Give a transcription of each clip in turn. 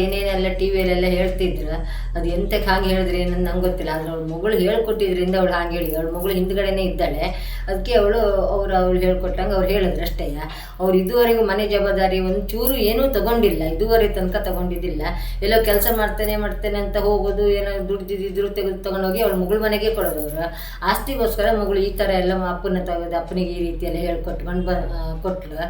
ಏನೇನೆಲ್ಲ ಟಿ ವಿಯಲ್ಲೆಲ್ಲ ಹೇಳ್ತಿದ್ರು. ಅದು ಎಂತಕ್ಕೆ ಹಾಗೆ ಹೇಳಿದ್ರೆ ಏನಂತ ನಂಗೆ ಗೊತ್ತಿಲ್ಲ. ಆದರೆ ಅವಳು ಮಗಳು ಹೇಳ್ಕೊಟ್ಟಿದ್ರಿಂದ ಅವಳು ಹಾಗೆ ಹೇಳಿದ್ರು. ಅವಳ ಮಗಳು ಹಿಂದ್ಗಡೆನೇ ಇದ್ದಾಳೆ. ಅದಕ್ಕೆ ಅವಳು ಹೇಳ್ಕೊಟ್ಟಂಗೆ ಅವ್ರು ಹೇಳಿದ್ರು ಅಷ್ಟೇ. ಅವ್ರು ಇದುವರೆಗೂ ಮನೆ ಜವಾಬ್ದಾರಿ ಒಂಚೂರು ಏನೂ ತಗೊಂಡಿಲ್ಲ, ಇದುವರೆಗೆ ತನಕ ತಗೊಂಡಿದ್ದಿಲ್ಲ. ಎಲ್ಲೋ ಕೆಲಸ ಮಾಡ್ತೇನೆ ಅಂತ ಹೋಗೋದು, ಏನೋ ದುಡ್ದಿದ್ರು ತೆಗೆದು ತಗೊಂಡೋಗಿ ಅವಳ ಮಗಳ ಮನೆಗೆ ಕೊಡೋದು. ಅವರು ಆಸ್ತಿಗೋಸ್ಕರ ಮಗಳು ಈ ಥರ ಎಲ್ಲ ಅಪ್ಪನ ತೆಗೆದು ಅಪ್ಪನಿಗೆ ಈ ರೀತಿಯೆಲ್ಲ ಹೇಳ್ಕೊಟ್ಕೊಂಡು ಕೊಟ್ಟಳು.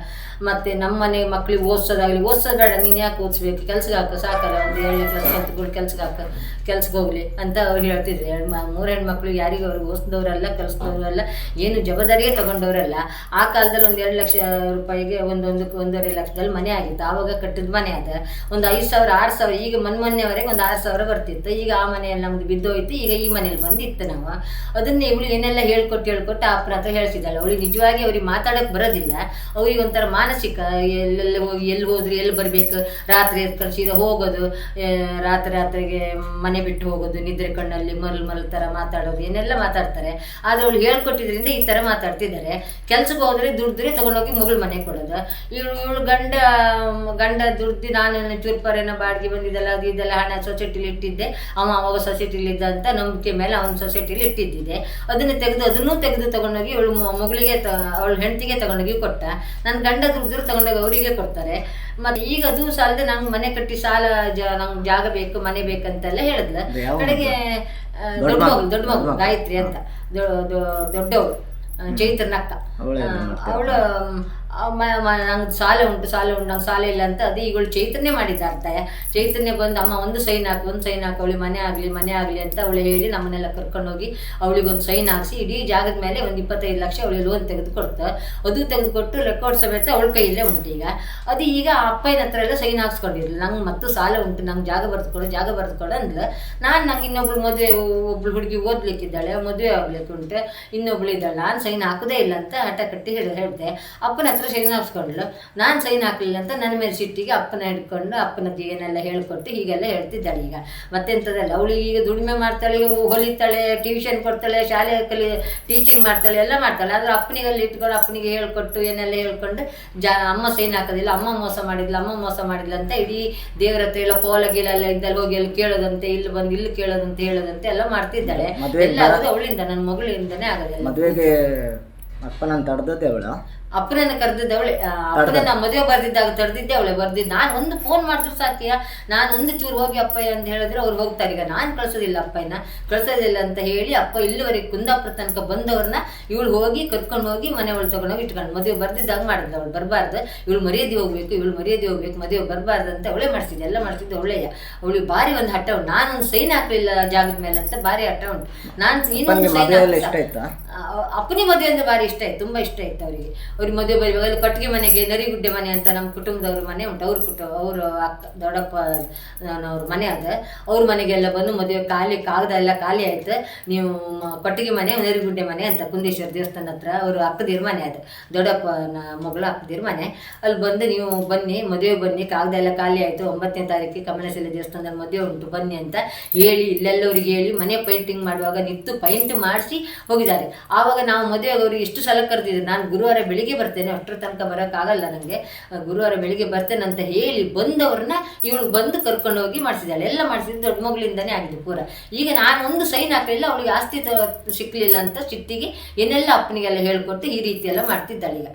ಮತ್ತು ನಮ್ಮ ಮನೆ ಮಕ್ಳಿಗೆ ಓದಿಸೋದು ಬೇಡ, ನೀನು ಯಾಕೆ ಓದಿಸ್ಬೇಕು, ಕೆಲ್ಸಕ್ಕೆ ಹಾಕು, ಸಾಕಲ್ಲ, ಒಂದು 7ನೇ ಕ್ಲಾಸ್ ಕಲ್ತ್ಕೊಂಡು ಕೆಲ್ಸಕ್ಕೆ ಹೋಗಲಿ ಅಂತ ಅವ್ರು ಹೇಳ್ತಿದ್ರು. 3 ಹೆಣ್ಮಕ್ಳು ಯಾರಿಗೂ ಅವ್ರಿಗೆ ಓದಿಸಿದವರಲ್ಲ, ಕಲಿಸಿದವರಲ್ಲ, ಏನು ಜವಾಬ್ದಾರಿಯೇ ತೊಗೊಂಡವರಲ್ಲ. ಆ ಕಾಲದಲ್ಲಿ ಒಂದು 2 ಲಕ್ಷ ರೂಪಾಯಿಗೆ 1.5 ಲಕ್ಷದಲ್ಲಿ ಮನೆ ಆಗಿತ್ತು. ಆವಾಗ ಕಟ್ಟಿದ ಮನೆ ಅದ ಒಂದು 5,000 6,000. ಈಗ ಮೊನ್ನೆವರೆಗೆ ಒಂದು 6,000 ಬರ್ತಿತ್ತು. ಈಗ ಆ ಮನೆಯಲ್ಲಿ ನಮ್ದು ಬಿದ್ದೋಯ್ತು. ಈಗ ಈ ಮನೇಲಿ ಬಂದಿತ್ತು. ನಾವು ಅದನ್ನೇ ಇವಳು ಏನೆಲ್ಲ ಹೇಳ್ಕೊಟ್ಟು ಅಪ್ಪನ ಹತ್ರ ಹೇಳ್ತಿದ್ದಾಳೆ. ಅವಳಿಗೆ ನಿಜವಾಗಿ ಅವ್ರಿಗೆ ಮಾತಾಡೋಕ್ಕೆ ಬರೋದಿಲ್ಲ. ಅವ್ರಿಗೆ ಒಂಥರ ಮಾನಸಿಕ, ಎಲ್ಲಿ ಹೋದ್ರಿ, ಎಲ್ಲಿ ಬರಬೇಕು, ರಾತ್ರಿ ಕಳಿಸಿದ ಹೋಗೋದು, ರಾತ್ರಿಗೆ ಮನೆ ಬಿಟ್ಟು ಹೋಗೋದು, ನಿದ್ರೆ ಕಣ್ಣಲ್ಲಿ ಮರಳು ಥರ ಮಾತಾಡೋದು, ಏನೆಲ್ಲ ಮಾತಾಡ್ತಾರೆ. ಆದರೆ ಅವಳು ಹೇಳ್ಕೊಟ್ಟಿದ್ರಿಂದ ಈ ಥರ ಮಾತಾಡ್ತಿದ್ದಾರೆ. ಕೆಲ್ಸಕ್ಕೆ ಹೋದ್ರೆ ದುಡ್ದ್ರೆ ತೊಗೊಂಡೋಗಿ ಮಗಳು ಮನೆ ಕೊಡೋದು. ಇವಳು ಗಂಡ ದುಡ್ದು ನಾನು ಚೂರ್ಪರೇನೋ ಬಾಡಿಗೆ ಬಂದಿದ್ದಲ್ಲ, ಅದು ಇದೆಲ್ಲ ಹಣ ಸೊಸೈಟಿಲಿ ಇಟ್ಟಿದ್ದೆ, ಅವಾಗ ಸೊಸೈಟಿಲಿ ಇದ್ದ ಅಂತ ನಂಬಿಕೆ ಮೇಲೆ ಅವನ ಸೊಸೈಟಿಲಿ ಇಟ್ಟಿದ್ದಿದೆ. ಅದನ್ನು ತೆಗೆದು ತೊಗೊಂಡೋಗಿ ಇವಳು ಮಗಳಿಗೆ ಅವಳ ಹೆಂಡತಿಗೆ ತೊಗೊಂಡೋಗಿ ಕೊಟ್ಟ. ನನ್ನ ಗಂಡ ದುಡ್ದು ತೊಗೊಂಡೋಗಿ ಅವರಿಗೆ ಕೊಡ್ತಾರೆ. ಮತ್ತು ಈಗ ಅದು ಸಾಲದೆ ನಂಗೆ ಮನೆ ಕಟ್ಟಿ ಸಾಲ ನಂಗೆ ಜಾಗ ಬೇಕು, ಮನೆ ಬೇಕಂತೆಲ್ಲ ಹೇಳಿದ್ಲು. ಕಡೆಗೆ ದೊಡ್ಡ ಮಗು ಗಾಯತ್ರಿ ಅಂತ, ದೊಡ್ಡವಳು ಚೈತ್ರನಕ್ಕ, ಅವಳು ನಂಗೆ ಸಾಲ ಉಂಟು ನಂಗೆ ಸಾಲ ಇಲ್ಲ ಅಂತ ಅದು ಈಗಳು ಚೈತನ್ಯ ಮಾಡಿದ್ದ ಅರ್ಥ. ಚೈತನ್ಯ ಬಂದು ಅಮ್ಮ ಒಂದು ಸೈನ್ ಹಾಕು ಅವಳಿಗೆ ಮನೆ ಆಗಲಿ ಅಂತ ಅವಳು ಹೇಳಿ ನಮ್ಮನ್ನೆಲ್ಲ ಕರ್ಕೊಂಡೋಗಿ ಅವಳಿಗೊಂದು ಸೈನ್ ಹಾಕಿಸಿ ಇಡೀ ಜಾಗದ ಮೇಲೆ ಒಂದು 25 ಲಕ್ಷ ಅವಳಿಗೆ ಲೋನ್ ತೆಗೆದುಕೊಡ್ತು. ಅದು ತೆಗೆದುಕೊಟ್ಟು ರೆಕಾರ್ಡ್ ಸಮೇತ ಅವಳ ಕೈಯಲ್ಲೇ ಉಂಟು. ಅದು ಈಗ ಅಪ್ಪನ ಹತ್ರ ಎಲ್ಲ ಸೈನ್ ಹಾಕ್ಸ್ಕೊಂಡಿರಲಿಲ್ಲ. ನಂಗೆ ಮತ್ತು ಸಾಲ ಉಂಟು, ನಂಗೆ ಜಾಗ ಬರೆದುಕೊಡು ಅಂದ್ಲು. ನಂಗೆ ಇನ್ನೊಬ್ಳು ಒಬ್ಳು ಹುಡುಗಿ ಓದ್ಲಿಕ್ಕಿದ್ದಾಳೆ, ಮದುವೆ ಆಗ್ಲಿಕ್ಕೆ ಉಂಟು, ಇನ್ನೊಬ್ಳು ಇದ್ದಾಳೆ, ನಾನು ಸೈನ್ ಹಾಕೋದೇ ಇಲ್ಲ ಅಂತ ಹಠ ಕಟ್ಟಿ ಹೇಳಿದೆ. ಅಪ್ಪನ ಹತ್ರ ಸೈನ್ ಹಾಕ್ಸ್ಕೊಂಡ್ಲು. ನಾನು ಸೈನ್ ಹಾಕಲಿಲ್ಲ ಅಂತ ನನ್ನ ಮೇಲೆ ಸಿಟ್ಟಿಗೆ ಅಪ್ಪನ ಹಿಡ್ಕೊಂಡು ಅಪ್ಪನದ್ದು ಏನೆಲ್ಲ ಹೇಳ್ಕೊಟ್ಟು ಹೀಗೆಲ್ಲ ಹೇಳ್ತಿದ್ದಾಳೆ. ಈಗ ಮತ್ತೆಂಥದ್ದಲ್ಲ, ಅವಳಿಗೆ ಈಗ ದುಡಿಮೆ ಮಾಡ್ತಾಳೆ, ಹೊಲಿತಾಳೆ, ಟ್ಯೂಷನ್ ಕೊಡ್ತಾಳೆ, ಶಾಲೆ ಟೀಚಿಂಗ್ ಮಾಡ್ತಾಳೆ, ಎಲ್ಲ ಮಾಡ್ತಾಳೆ. ಆದರೆ ಅಪ್ಪನಿಗಲ್ಲಿ ಇಟ್ಕೊಂಡು ಅಪ್ಪನಿಗೆ ಹೇಳ್ಕೊಟ್ಟು ಏನೆಲ್ಲ ಹೇಳ್ಕೊಂಡು ಅಮ್ಮ ಸೈನ್ ಹಾಕೋದಿಲ್ಲ, ಅಮ್ಮ ಮೋಸ ಮಾಡಿದ್ಲು ಅಂತ ಇಡೀ ದೇವರ ಹತ್ರ ಎಲ್ಲ ಕೋಲಗಿಲೆಲ್ಲ ಇದ್ದಲ್ಲಿ ಹೋಗಿ ಅಲ್ಲಿ ಕೇಳೋದಂತೆ, ಇಲ್ಲಿ ಬಂದು ಇಲ್ಲಿ ಕೇಳೋದಂತೆ ಹೇಳೋದಂತೆ ಎಲ್ಲ ಮಾಡ್ತಿದ್ದಾಳೆ. ಎಲ್ಲ ಆಗೋದು ಅವಳಿಂದ, ನನ್ನ ಮಗಳಿಂದನೇ ಆಗೋದಿಲ್ಲ. ಮದುವೆಗೆ ಅಪ್ಪನನ್ನು ತಡೆದದ್ದೇ ಅವಳು, ಅಪ್ಪನನ್ನು ಕರೆದಿದ್ದೆ ಅವಳೆ. ಅಪ್ಪನ ಮದುವೆ ತಡೆದಿದ್ದೆ ಅವಳೆ. ನಾನು ಒಂದು ಫೋನ್ ಮಾಡಿದ್ರು ಸಾಕಿಯ, ನಾನು ಒಂದು ಚೂರು ಹೋಗಿ ಅಪ್ಪಯ್ಯ ಅಂತ ಹೇಳಿದ್ರೆ ಅವ್ರು ಹೋಗ್ತಾರೆ. ಈಗ ನಾನು ಕಳ್ಸೋದಿಲ್ಲ ಅಂತ ಹೇಳಿ ಅಪ್ಪ ಇಲ್ಲಿವರೆಗೆ ಕುಂದಾಪುರ ತನಕ ಬಂದವ್ರನ್ನ ಇವಳು ಹೋಗಿ ಕರ್ಕೊಂಡು ಹೋಗಿ ಮನೆ ಒಳಗೆ ತೊಗೊಂಡೋಗಿ ಇಟ್ಕೊಂಡು ಮದುವೆ ಬರ್ದಿದ್ದಾಗ ಮಾಡಿದ್ಲು. ಅವಳು ಬರಬಾರ್ದು, ಇವಳು ಮರ್ಯಾದೆ ಹೋಗ್ಬೇಕು, ಮದುವೆ ಬರಬಾರ್ದು ಅಂತ ಅವಳೇ ಮಾಡಿಸಿದ್ದೆ, ಎಲ್ಲ ಮಾಡಿಸಿದ್ದು ಅವಳೆಯ. ಅವಳಿಗೆ ಭಾರಿ ಒಂದು ಹಠ ಉಂಟು. ನಾನೊಂದು ಸೈನ್ ಹಾಕಲಿಲ್ಲ ಜಾಗದ ಮೇಲೆ ಅಂತ ಭಾರಿ ಹಠ ಉಂಟು. ನಾನು ಇನ್ನೊಂದು ಸೈನ್ ಅಪ್ಪನಿ ಮದುವೆ ಅಂದ್ರೆ ಭಾರಿ ಇಷ್ಟ ಆಯ್ತು, ತುಂಬಾ ಇಷ್ಟ ಆಯ್ತು ಅವರಿಗೆ. ಅವ್ರಿಗೆ ಮದುವೆ ಬರುವಾಗ ಕಟ್ಟಿಗೆ ಮನೆಗೆ ನರಿಗುಡ್ಡೆ ಮನೆ ಅಂತ ನಮ್ಮ ಕುಟುಂಬದವ್ರ ಮನೆ ಉಂಟು. ಅವರು ಅಕ್ಕ ದೊಡ್ಡಪ್ಪ ಅವ್ರ ಮನೆ ಅದ. ಅವ್ರ ಮನೆಗೆಲ್ಲ ಬಂದು ಮದುವೆ ಕಾಗದ ಎಲ್ಲ ಖಾಲಿ ಆಯ್ತು. ನೀವು ಕಟ್ಟಿಗೆ ಮನೆ ನರಿಗುಡ್ಡೆ ಮನೆ ಅಂತ ಕುಂದೇಶ್ವರ ದೇವಸ್ಥಾನ ಹತ್ರ ಅವರು ಅಕ್ಕದಿರ ಮನೆ ಅದು, ದೊಡ್ಡಪ್ಪನ ಮಗಳು ಅಕ್ಕದಿರ ಮನೆ. ಅಲ್ಲಿ ಬಂದು ನೀವು ಮದುವೆ ಬನ್ನಿ, ಕಾಗದ ಎಲ್ಲ ಖಾಲಿ ಆಯಿತು, 9ನೇ ತಾರೀಕಿಗೆ ಕಮಲಶಿಲೆ ದೇವಸ್ಥಾನದಲ್ಲಿ ಮದುವೆ ಉಂಟು ಬನ್ನಿ ಅಂತ ಹೇಳಿ ಇಲ್ಲೆಲ್ಲವ್ರಿಗೆ ಹೇಳಿ ಮನೆ ಪೇಂಟಿಂಗ್ ಮಾಡುವಾಗ ನಿಂತು ಪೈಂಟ್ ಮಾಡಿಸಿ ಹೋಗಿದ್ದಾರೆ. ಆವಾಗ ನಾವು ಮದುವೆಗೆ ಅವ್ರಿಗೆ ಎಷ್ಟು ಸಲ ಕರೆದಿದ್ರು. ನಾನು ಗುರುವಾರ ಬೆಳಿಗ್ಗೆ ಬರ್ತೇನೆ, ಅಷ್ಟರ ತನಕ ಬರೋಕ್ಕಾಗಲ್ಲ ನನಗೆ, ಗುರುವಾರ ಬೆಳಿಗ್ಗೆ ಬರ್ತೇನೆ ಅಂತ ಹೇಳಿ ಬಂದವ್ರನ್ನ ಇವಳು ಬಂದು ಕರ್ಕೊಂಡು ಹೋಗಿ ಮಾಡಿಸಿದ್ದಾಳೆ. ಎಲ್ಲ ಮಾಡಿಸಿದ್ದು ದೊಡ್ಡ ಮಗಳಿಂದನೇ ಆಗಿದೆ ಪೂರ. ಈಗ ನಾನು ಒಂದು ಸೈನ್ ಹಾಕಲಿಲ್ಲ, ಅವಳಿಗೆ ಆಸ್ತಿ ಸಿಕ್ಕಲಿಲ್ಲ ಅಂತ ಸಿಟ್ಟಿಗೆ ಏನೆಲ್ಲ ಅಪ್ಪನಿಗೆಲ್ಲ ಹೇಳ್ಕೊಟ್ಟು ಈ ರೀತಿ ಎಲ್ಲ ಮಾಡ್ತಿದ್ದಾಳೆ ಈಗ.